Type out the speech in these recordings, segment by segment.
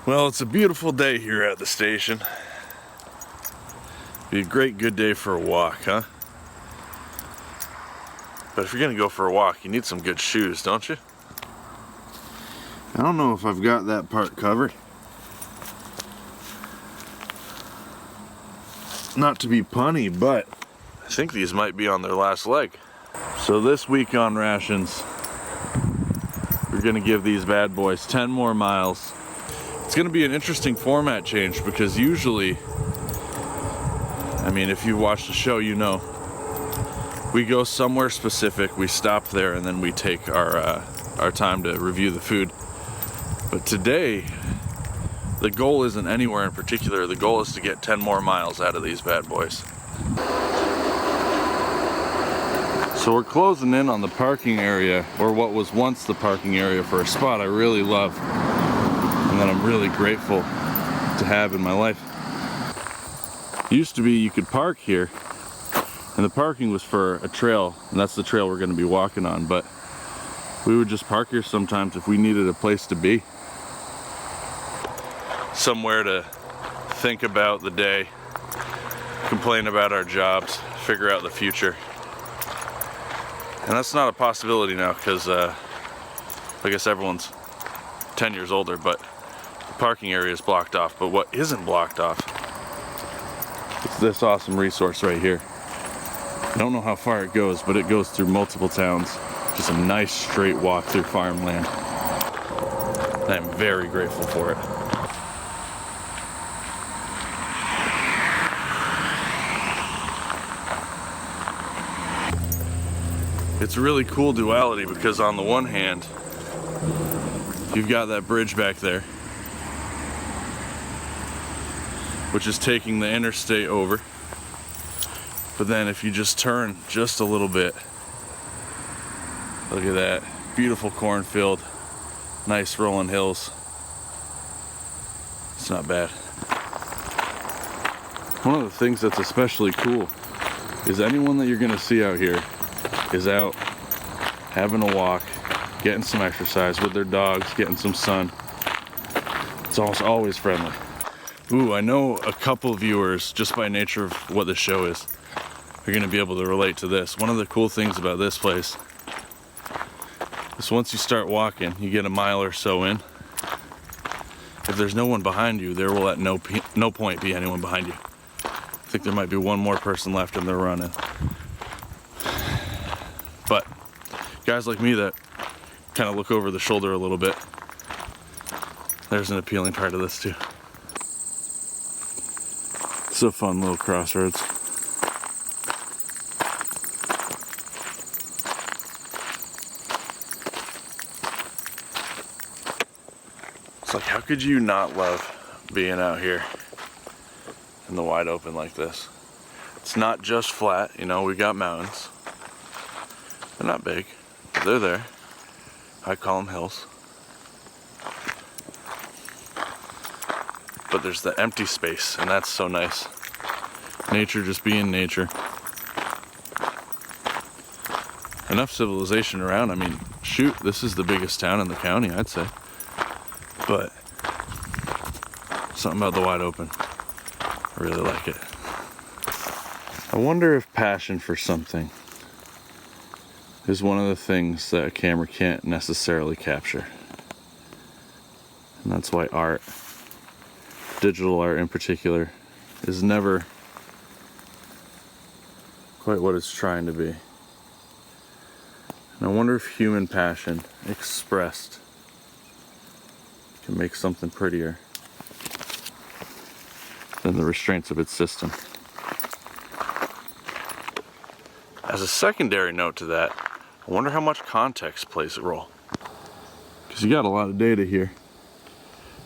Well, it's a beautiful day here at the station. Be a great good day for a walk, huh? But if you're gonna go for a walk, you need some good shoes, don't you? I don't know if I've got that part covered. Not to be punny, but I think these might be on their last leg. So this week on Rations, we're gonna give these bad boys 10 more miles. It's gonna be an interesting format change because usually, I mean, if you've watched the show, you know, we go somewhere specific, we stop there, and then we take our time to review the food. But today, the goal isn't anywhere in particular. The goal is to get 10 more miles out of these bad boys. So we're closing in on the parking area, or what was once the parking area, for a spot I really love and that I'm really grateful to have in my life. It used to be you could park here, and the parking was for a trail, and that's the trail we're going to be walking on, but we would just park here sometimes if we needed a place to be. Somewhere to think about the day, complain about our jobs, figure out the future. And that's not a possibility now because I guess everyone's 10 years older, but the parking area is blocked off. But what isn't blocked off, it's this awesome resource right here. I don't know how far it goes, but it goes through multiple towns. Just a nice straight walk through farmland. I'm very grateful for it. It's a really cool duality because on the one hand, you've got that bridge back there, which is taking the interstate over. But then if you just turn just a little bit, look at that, beautiful cornfield, nice rolling hills. It's not bad. One of the things that's especially cool is anyone that you're gonna see out here is out having a walk, getting some exercise with their dogs, getting some sun. It's always friendly. Ooh, I know a couple viewers, just by nature of what the show is, are gonna be able to relate to this. One of the cool things about this place is once you start walking, you get a mile or so in. If there's no one behind you, there will at no point be anyone behind you. I think there might be one more person left and they're running. But guys like me that kind of look over the shoulder a little bit, there's an appealing part of this too. It's a fun little crossroads. It's like, how could you not love being out here in the wide open like this? It's not just flat, you know, we got mountains. They're not big, but they're there. I call them hills. But there's the empty space, and that's so nice. Nature just being nature. Enough civilization around. I mean, shoot, this is the biggest town in the county, I'd say. But something about the wide open, I really like it. I wonder if passion for something is one of the things that a camera can't necessarily capture. And that's why art, digital art in particular, is never quite what it's trying to be. And I wonder if human passion expressed can make something prettier than the restraints of its system. As a secondary note to that, I wonder how much context plays a role. Because you got a lot of data here.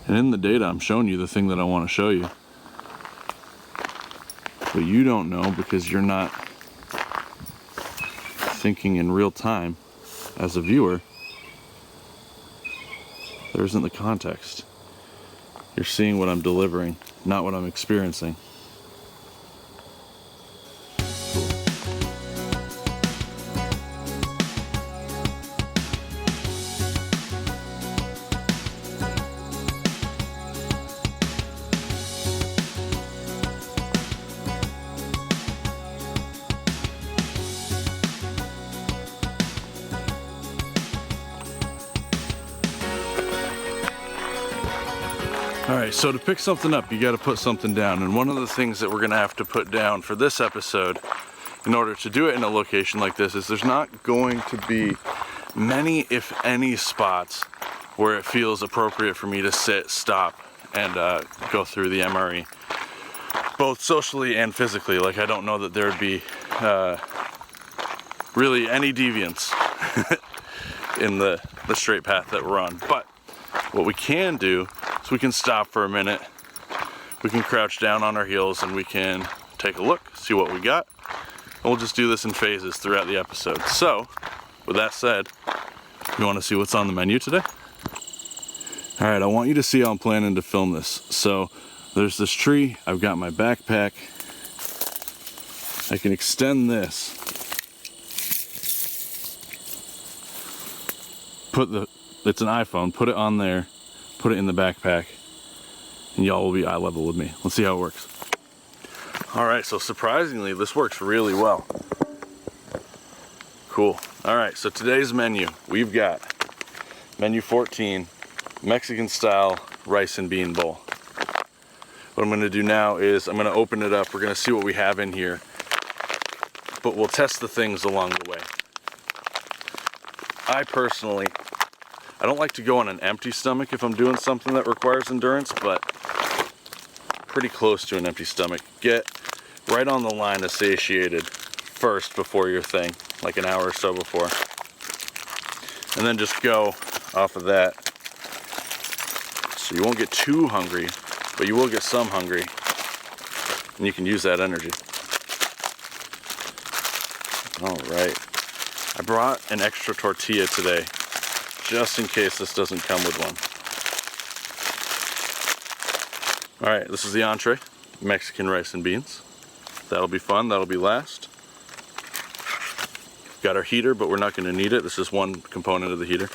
And in the data, I'm showing you the thing that I want to show you. But you don't know because you're not thinking in real time as a viewer. There isn't the context. You're seeing what I'm delivering, not what I'm experiencing. So to pick something up, you got to put something down. And one of the things that we're going to have to put down for this episode, in order to do it in a location like this, is there's not going to be many, if any, spots where it feels appropriate for me to sit, stop, and go through the MRE, both socially and physically. Like, I don't know that there would be really any deviance in the straight path that we're on. But what we can do is we can stop for a minute, we can crouch down on our heels, and we can take a look, see what we got, and we'll just do this in phases throughout the episode. So, with that said, you want to see what's on the menu today? Alright, I want you to see how I'm planning to film this. So, there's this tree, I've got my backpack, I can extend this, it's an iPhone, put it on there, put it in the backpack, and y'all will be eye level with me. Let's see how it works. Alright, so surprisingly, this works really well. Cool. Alright, so today's menu, we've got menu 14, Mexican style rice and bean bowl. What I'm going to do now is I'm going to open it up, we're going to see what we have in here, but we'll test the things along the way. I personally, I don't like to go on an empty stomach if I'm doing something that requires endurance, but pretty close to an empty stomach. Get right on the line of satiated first before your thing, like an hour or so before. And then just go off of that. So you won't get too hungry, but you will get some hungry. And you can use that energy. All right. I brought an extra tortilla today, just in case this doesn't come with one. All right, this is the entree, Mexican rice and beans. That'll be fun, that'll be last. Got our heater, but we're not gonna need it. This is one component of the heater.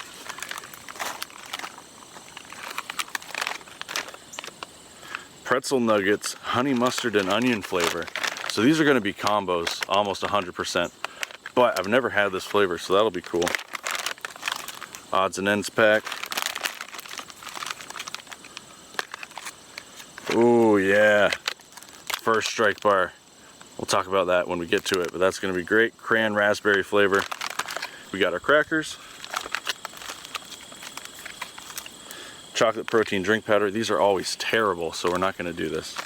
Pretzel nuggets, honey mustard and onion flavor. So these are gonna be combos, almost 100%. But I've never had this flavor, so that'll be cool. Odds and ends pack. Ooh, yeah. First strike bar. We'll talk about that when we get to it, but that's gonna be great. Cran raspberry flavor. We got our crackers. Chocolate protein drink powder. These are always terrible, so we're not gonna do this.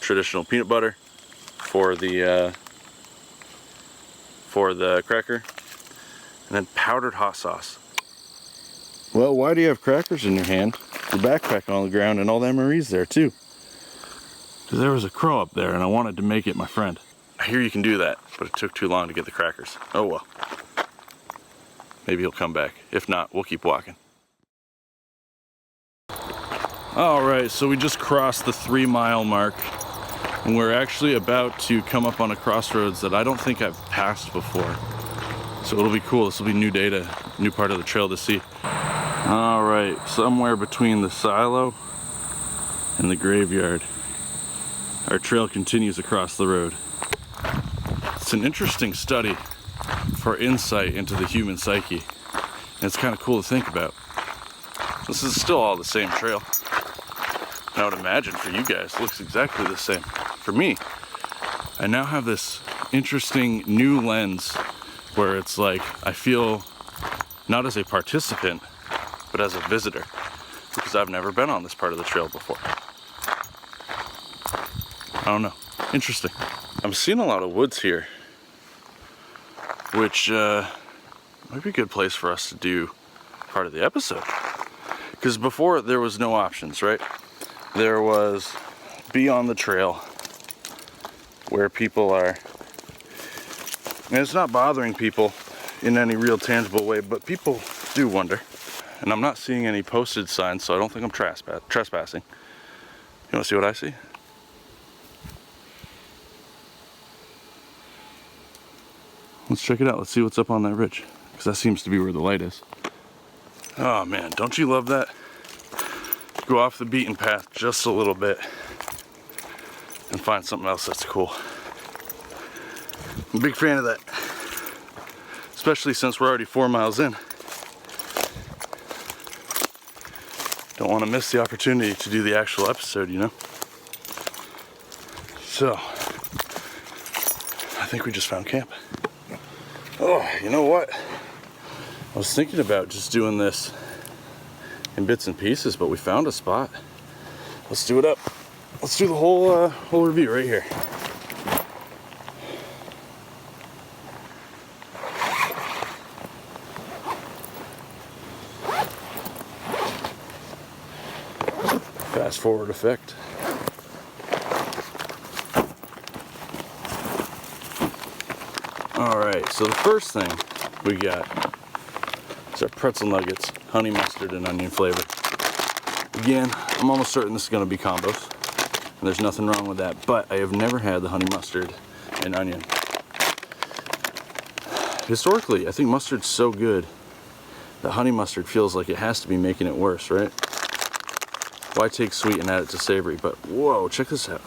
Traditional peanut butter for the cracker, and then powdered hot sauce. Well, why do you have crackers in your hand, your backpack on the ground, and all the MREs there too? Because there was a crow up there and I wanted to make it my friend. I hear you can do that, but it took too long to get the crackers. Oh well. Maybe he'll come back. If not, we'll keep walking. Alright, so we just crossed the 3-mile mark. And we're actually about to come up on a crossroads that I don't think I've passed before. So it'll be cool. This will be new data, new part of the trail to see. Alright, somewhere between the silo and the graveyard, our trail continues across the road. It's an interesting study for insight into the human psyche. And it's kind of cool to think about. This is still all the same trail. And I would imagine for you guys, it looks exactly the same. For me, I now have this interesting new lens where it's like I feel not as a participant, but as a visitor, because I've never been on this part of the trail before. I don't know. Interesting. I'm seeing a lot of woods here, which might be a good place for us to do part of the episode. Because before there was no options, right? There was be on the trail where people are, and it's not bothering people in any real tangible way, but people do wonder. And I'm not seeing any posted signs, so I don't think I'm trespassing. You want to see what I see? Let's check it out. Let's see what's up on that ridge, because that seems to be where the light is. Oh man, don't you love that? Go off the beaten path just a little bit and find something else that's cool. I'm a big fan of that, especially since we're already 4 miles in. Don't want to miss the opportunity to do the actual episode, you know? So, I think we just found camp. Oh, you know what? I was thinking about just doing this in bits and pieces, but we found a spot. Let's do it up. Let's do the whole review right here. Fast forward effect. Alright, so the first thing we got is our pretzel nuggets, honey mustard and onion flavor. Again, I'm almost certain this is going to be combos, and there's nothing wrong with that, but I have never had the honey mustard and onion. Historically, I think mustard's so good that honey mustard feels like it has to be making it worse, right? Why take sweet and add it to savory? But whoa, check this out.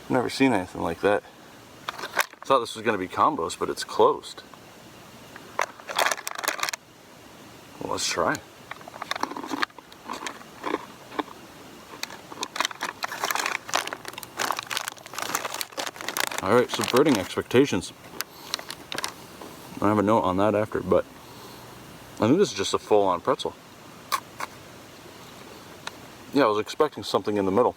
Never seen anything like that. Thought this was going to be combos, but it's closed. Well, let's try. Alright, subverting expectations. I have a note on that after, but I think this is just a full-on pretzel. Yeah, I was expecting something in the middle.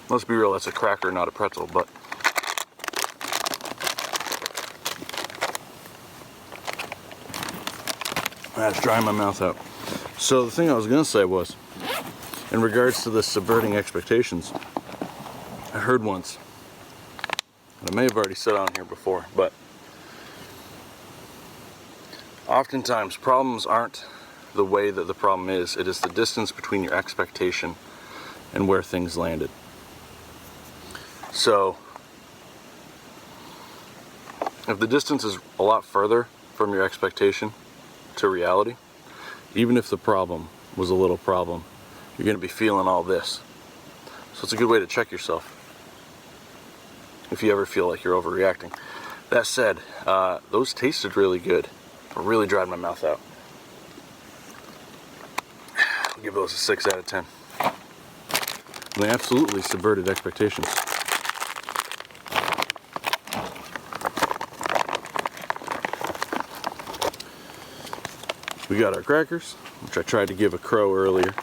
Let's be real, that's a cracker, not a pretzel, but that's drying my mouth out. So the thing I was going to say was, in regards to the subverting expectations, I heard once, and I may have already said on here before, but oftentimes problems aren't the way that the problem is, it is the distance between your expectation and where things landed. So, if the distance is a lot further from your expectation to reality, even if the problem was a little problem, you're going to be feeling all this. So it's a good way to check yourself if you ever feel like you're overreacting. That said, those tasted really good. I really dried my mouth out. I'll give those a 6 out of 10. They absolutely subverted expectations. We got our crackers, which I tried to give a crow earlier.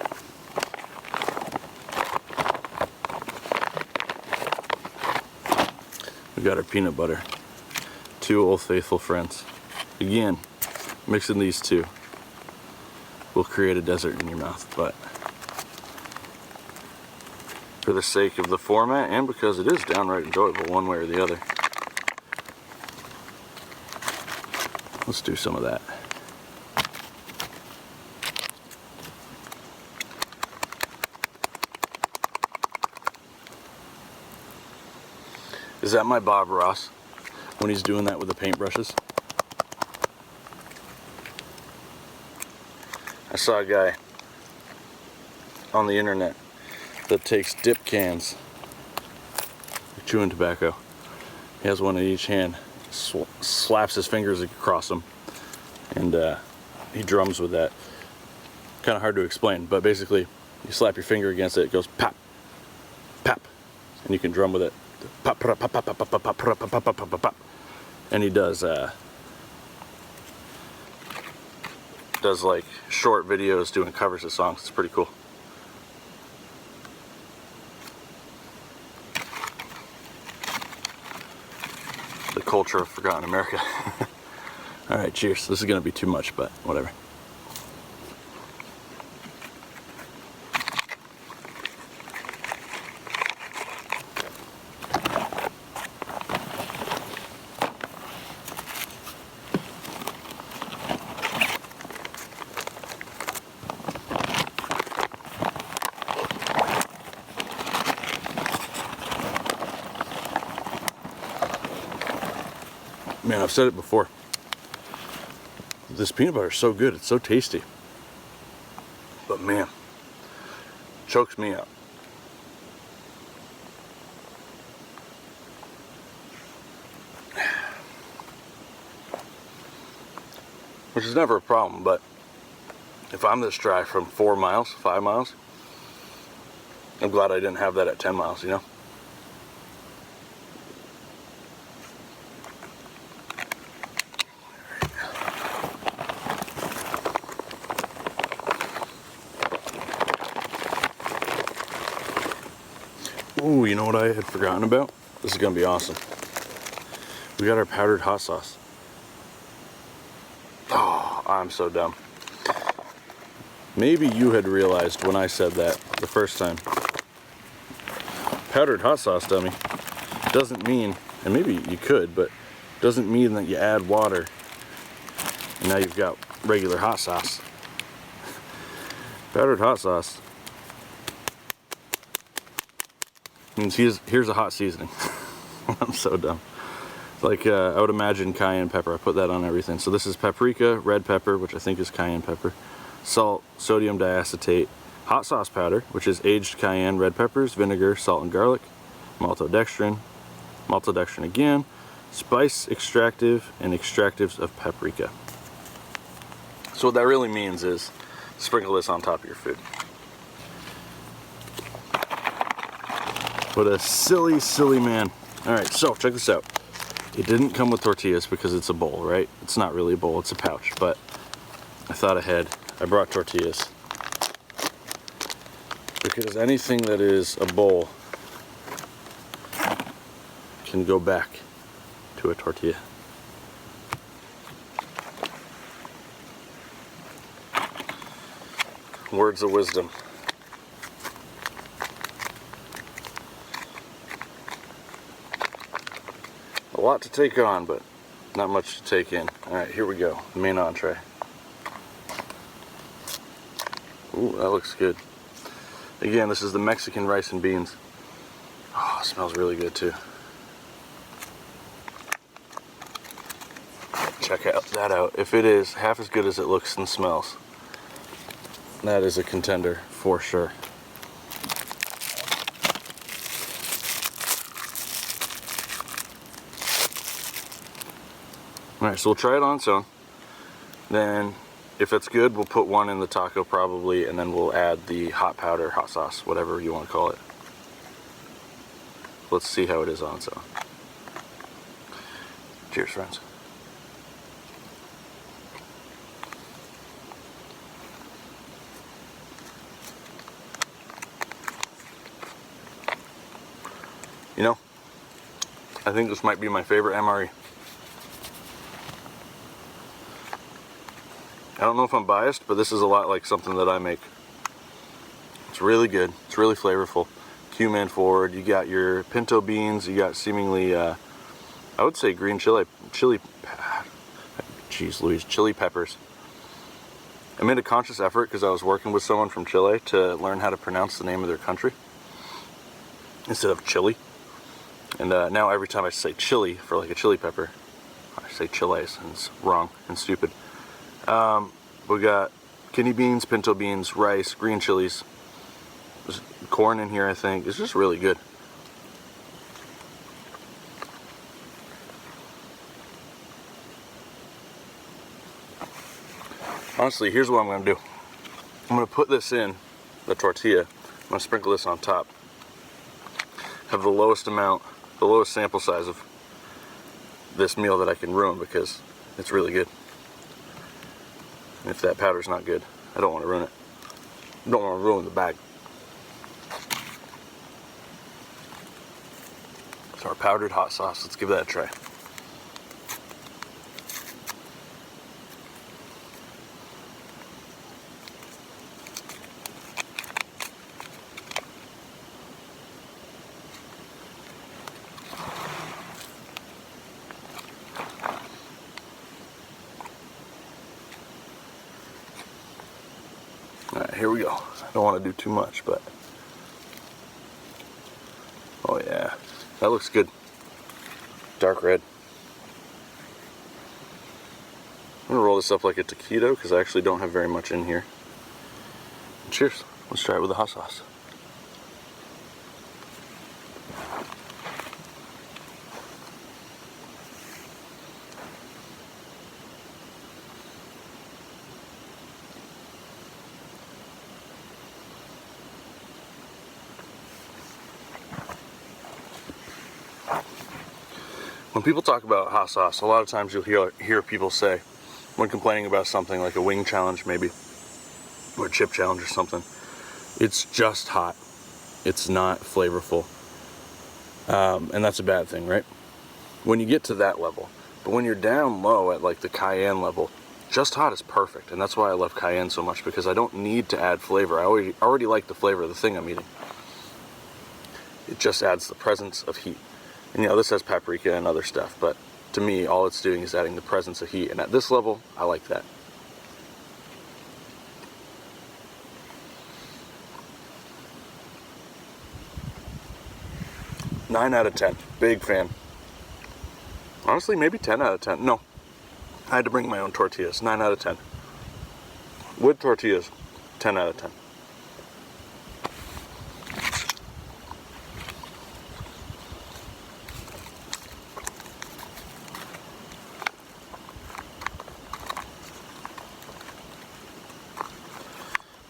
We got our peanut butter. 2 Old Faithful friends. Again, mixing these two will create a desert in your mouth, but for the sake of the format and because it is downright enjoyable one way or the other, let's do some of that. Is that my Bob Ross when he's doing that with the paintbrushes? I saw a guy on the internet that takes dip cans, chewing tobacco. He has one in each hand, slaps his fingers across them, and he drums with that. Kind of hard to explain, but basically you slap your finger against it, it goes pop, pop, and you can drum with it. Pop, pop, pop, pop, pop, pop, pop, pop, pop, pop, pop, pop. And he does like short videos doing covers of songs. It's pretty cool. The culture of forgotten America. Alright, cheers. This is gonna be too much, but whatever. Man, I've said it before. This peanut butter is so good. It's so tasty. But man, chokes me out. which is never a problem, but if I'm this dry from 4 miles, 5 miles, I'm glad I didn't have that at 10 miles, you know? Ooh, you know what I had forgotten about? This is gonna be awesome. We got our powdered hot sauce. Oh, I'm so dumb. Maybe you had realized when I said that the first time. Powdered hot sauce, dummy, doesn't mean, and maybe you could, but doesn't mean that you add water and now you've got regular hot sauce. Powdered hot sauce means here's a hot seasoning. I'm so dumb. Like I would imagine cayenne pepper. I put that on everything. So this is paprika, red pepper, which I think is cayenne pepper, salt, sodium diacetate, hot sauce powder, which is aged cayenne, red peppers, vinegar, salt and garlic, maltodextrin again, spice extractive, and extractives of paprika. So what that really means is sprinkle this on top of your food. What a silly, silly man. Alright, so check this out. It didn't come with tortillas because it's a bowl, right? It's not really a bowl, it's a pouch, but I thought ahead. I brought tortillas. Because anything that is a bowl can go back to a tortilla. Words of wisdom. A lot to take on, but not much to take in. Alright, here we go. The main entree. Ooh, that looks good. Again, this is the Mexican rice and beans. Oh, it smells really good too. Check that out. If it is half as good as it looks and smells, that is a contender for sure. Alright, so we'll try it on its own. Then, if it's good, we'll put one in the taco probably, and then we'll add the hot powder, hot sauce, whatever you want to call it. Let's see how it is on its own. Cheers, friends. You know, I think this might be my favorite MRE. I don't know if I'm biased, but this is a lot like something that I make. It's really good. It's really flavorful. Cumin forward. You got your pinto beans. You got seemingly, I would say green chili peppers. I made a conscious effort because I was working with someone from Chile to learn how to pronounce the name of their country instead of chili. And now every time I say chili for like a chili pepper, I say chiles, and it's wrong and stupid. We got kidney beans, pinto beans, rice, green chilies. There's corn in here, I think. It's just really good. Honestly, here's what I'm going to do. I'm going to put this in the tortilla. I'm going to sprinkle this on top. Have the lowest amount, the lowest sample size of this meal that I can ruin because it's really good. And if that powder's not good, I don't want to ruin it. I don't want to ruin the bag. So our powdered hot sauce, let's give that a try. Alright, here we go. I don't want to do too much, but oh yeah, that looks good. Dark red. I'm gonna roll this up like a taquito because I actually don't have very much in here. Cheers. Let's try it with the hot sauce. when people talk about hot sauce, a lot of times you'll hear people say, when complaining about something like a wing challenge maybe, or a chip challenge or something, it's just hot. It's not flavorful. And that's a bad thing, right? When you get to that level. But when you're down low at like the cayenne level, just hot is perfect. And that's why I love cayenne so much, because I don't need to add flavor. I already like the flavor of the thing I'm eating. It just adds the presence of heat. And this has paprika and other stuff, but to me, all it's doing is adding the presence of heat. And at this level, I like that. Nine out of 10. Big fan. Honestly, maybe 10 out of 10. No, I had to bring my own tortillas. 9 out of 10. With tortillas, 10 out of 10.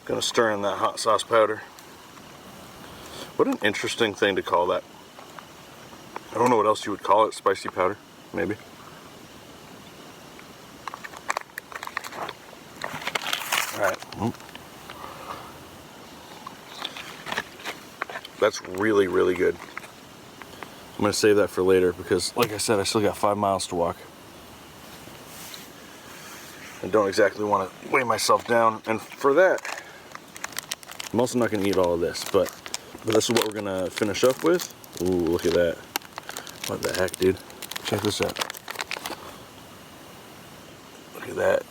Gonna stir in that hot sauce powder. What an interesting thing to call that. I don't know what else you would call it. Spicy powder, maybe. Alright. That's really, really good. I'm going to save that for later because, like I said, I still got 5 miles to walk. I don't exactly want to weigh myself down. And for that, I'm also not going to eat all of this. But this is what we're going to finish up with. Ooh, look at that. What the heck, dude? Check this out. Look at that.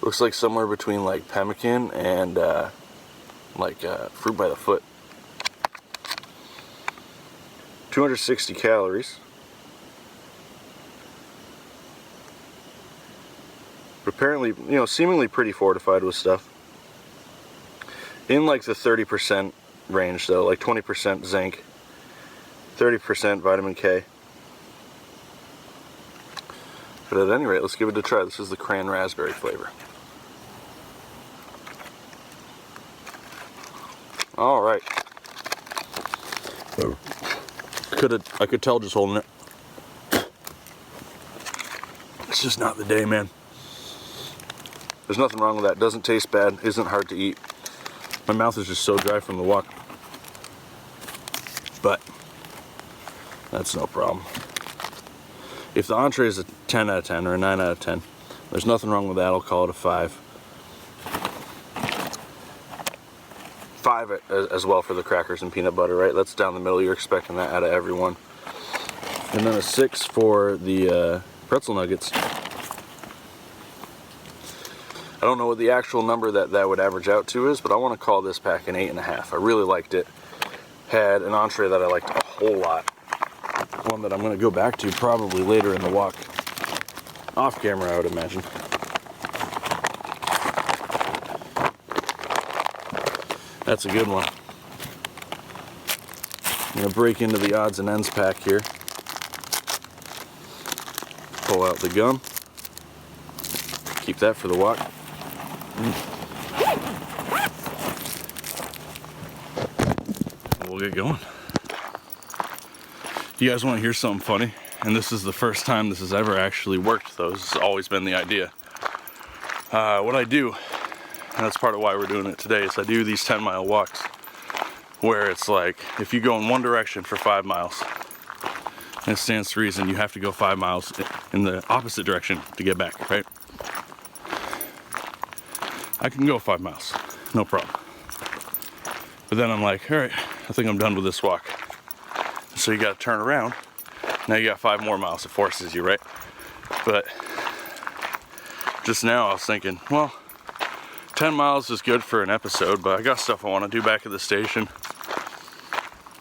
Looks like somewhere between like pemmican and fruit by the foot. 260 calories. But apparently, seemingly pretty fortified with stuff. In like the 30% range though, like 20% zinc. 30% vitamin K. But at any rate, let's give it a try. This is the cran raspberry flavor. All right. I could tell just holding it. It's just not the day, man. There's nothing wrong with that. Doesn't taste bad. Isn't hard to eat. My mouth is just so dry from the walk. But that's no problem. If the entree is a 10 out of 10 or a 9 out of 10, there's nothing wrong with that. I'll call it a 5. 5 as well for the crackers and peanut butter, right? That's down the middle. You're expecting that out of everyone. And then a 6 for the pretzel nuggets. I don't know what the actual number that would average out to is, but I want to call this pack an 8.5. I really liked it. Had an entree that I liked a whole lot. One that I'm going to go back to probably later in the walk. Off camera, I would imagine. That's a good one. I'm going to break into the odds and ends pack here. Pull out the gum. Keep that for the walk. We'll get going. You guys want to hear something funny? And this is the first time this has ever actually worked, though. This has always been the idea. What I do, and that's part of why we're doing it today, is I do these 10-mile walks where it's like, if you go in one direction for 5 miles, and it stands to reason you have to go 5 miles in the opposite direction to get back, right? I can go 5 miles, no problem. But then I'm like, all right, I think I'm done with this walk. So you gotta turn around. Now you got 5 more miles. It forces you, right? But just now I was thinking, well, 10 miles is good for an episode, but I got stuff I want to do back at the station.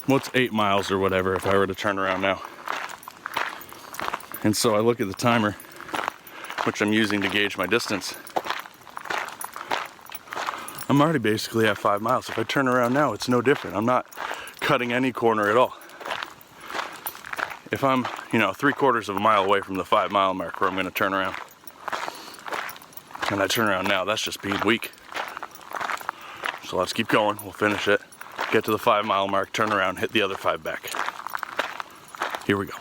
What's 8 miles or whatever if I were to turn around now? And so I look at the timer, which I'm using to gauge my distance. I'm already basically at 5 miles. If I turn around now, it's no different. I'm not cutting any corner at all. If I'm, 3/4 of a mile away from the 5 mile mark where I'm going to turn around, and I turn around now, that's just being weak. So let's keep going. We'll finish it. Get to the 5 mile mark, turn around, hit the other 5 back. Here we go.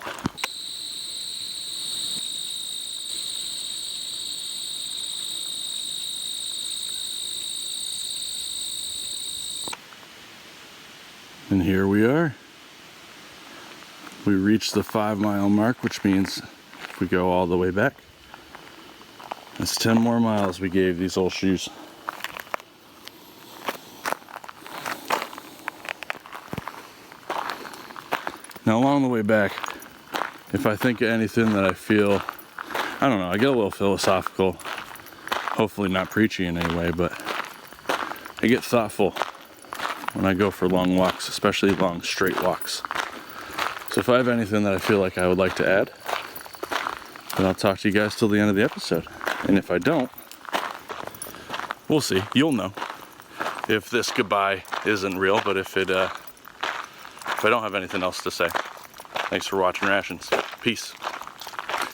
And here we are. We reached the 5-mile mark, which means if we go all the way back, that's 10 more miles we gave these old shoes. Now along the way back, if I think of anything that I feel, I don't know, I get a little philosophical, hopefully not preachy in any way, but I get thoughtful when I go for long walks, especially long straight walks. So if I have anything that I feel like I would like to add, then I'll talk to you guys till the end of the episode. And if I don't, we'll see. You'll know if this goodbye isn't real, but if I don't have anything else to say. Thanks for watching Rations. Peace.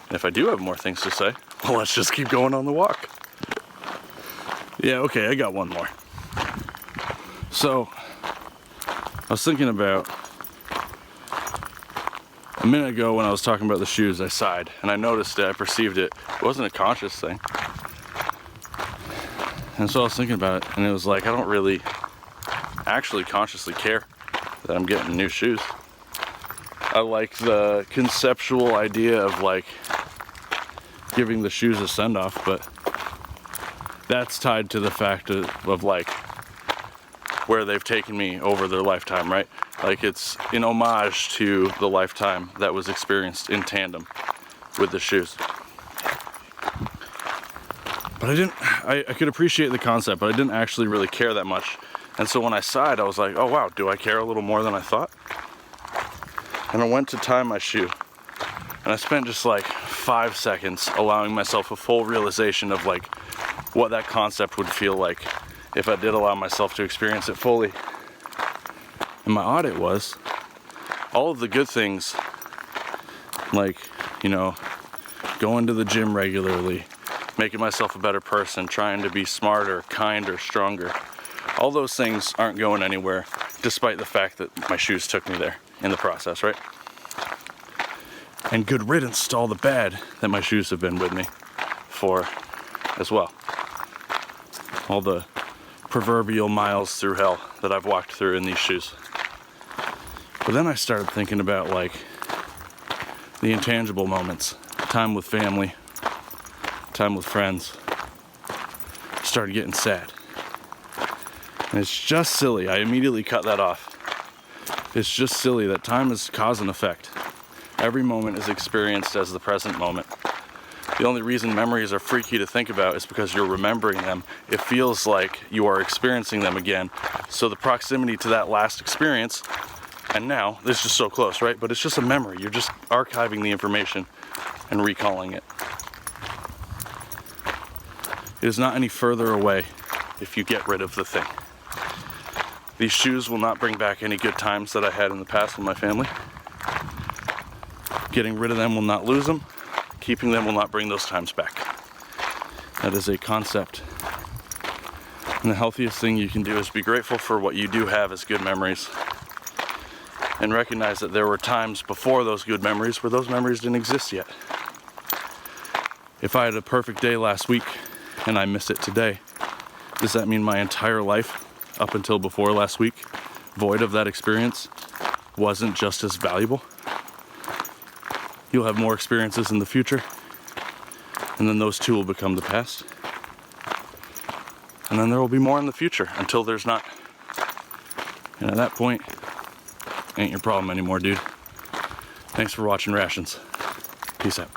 And if I do have more things to say, well, let's just keep going on the walk. Yeah, okay, I got one more. So, I was thinking about, a minute ago when I was talking about the shoes, I sighed, and I noticed it, I perceived it. It wasn't a conscious thing. And so I was thinking about it, and it was like, I don't really actually consciously care that I'm getting new shoes. I like the conceptual idea of like giving the shoes a send-off, but that's tied to the fact of like where they've taken me over their lifetime, right? Like it's in homage to the lifetime that was experienced in tandem with the shoes. But I could appreciate the concept, but I didn't actually really care that much. And so when I sighed, I was like, oh wow, do I care a little more than I thought? And I went to tie my shoe, and I spent just like 5 seconds allowing myself a full realization of like what that concept would feel like if I did allow myself to experience it fully. And my audit was all of the good things, like, you know, going to the gym regularly, making myself a better person, trying to be smarter, kinder, stronger. All those things aren't going anywhere, despite the fact that my shoes took me there in the process, right? And good riddance to all the bad that my shoes have been with me for as well. All the proverbial miles through hell that I've walked through in these shoes. But then I started thinking about like the intangible moments, time with family, time with friends. Started getting sad. And it's just silly. I immediately cut that off. It's just silly that time is cause and effect. Every moment is experienced as the present moment. The only reason memories are freaky to think about is because you're remembering them. It feels like you are experiencing them again. So the proximity to that last experience, and now, it's just so close, right? But it's just a memory. You're just archiving the information and recalling it. It is not any further away if you get rid of the thing. These shoes will not bring back any good times that I had in the past with my family. Getting rid of them will not lose them. Keeping them will not bring those times back. That is a concept. And the healthiest thing you can do is be grateful for what you do have as good memories. And recognize that there were times before those good memories where those memories didn't exist yet. If I had a perfect day last week and I miss it today, does that mean my entire life up until before last week, void of that experience, wasn't just as valuable? You'll have more experiences in the future, and then those two will become the past. And then there will be more in the future until there's not. And at that point, ain't your problem anymore, dude. Thanks for watching Rations. Peace out.